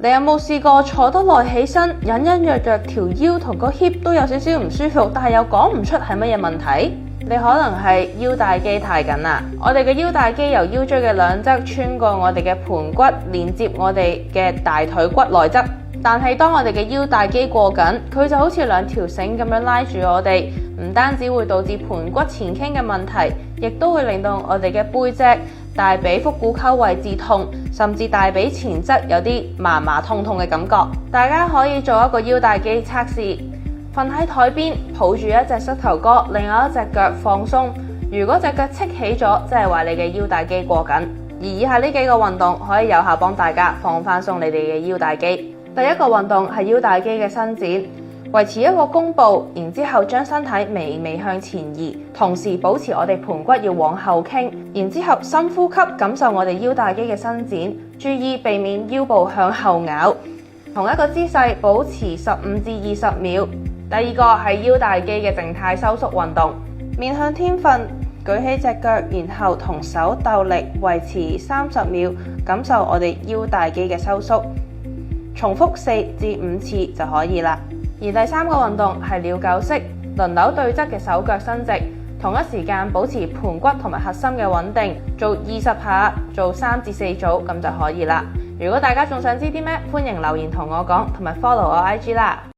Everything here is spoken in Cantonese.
你有冇試過坐得耐起身，隱隱約約條腰同個 hip 都有少少唔舒服，但係又講唔出係乜嘢問題？你可能係腰帶肌太緊啦。我哋嘅腰帶肌由腰椎嘅兩側穿過我哋嘅盤骨，連接我哋嘅大腿骨內側。但係當我哋嘅腰帶肌過緊，佢就好似兩條繩咁樣拉住我哋，唔單止會導致盤骨前傾嘅問題，亦都會令到我哋嘅背脊、大髀腹股溝位置痛，甚至大髀前側有啲麻麻痛痛嘅感覺。大家可以做一個腰帶肌測試，瞓喺台邊，抱住一隻膝頭哥，另外一隻腳放鬆。如果隻腳戚起咗，即係話你嘅腰帶肌過緊。而以下呢幾個運動可以有效幫大家放翻鬆你哋嘅腰帶肌。第一個運動係腰帶肌嘅伸展，維持一個弓步，然之後將身體微微向前移，同時保持我哋盤骨要往後傾，然之後深呼吸，感受我哋腰帶肌嘅伸展，注意避免腰部向後咬。同一個姿勢保持15至20秒。第二個係腰帶肌嘅靜態收縮運動，面向天瞓，舉起隻腳，然後同手鬥力，維持30秒，感受我哋腰帶肌嘅收縮。重複4至5次就可以啦。而第三個運動係鳥狗式，輪流對側嘅手腳伸直，同一時間保持盤骨同埋核心嘅穩定，做20下，做3至4組咁就可以啦。如果大家仲想知啲咩，歡迎留言同我講，同埋 follow 我 IG 啦。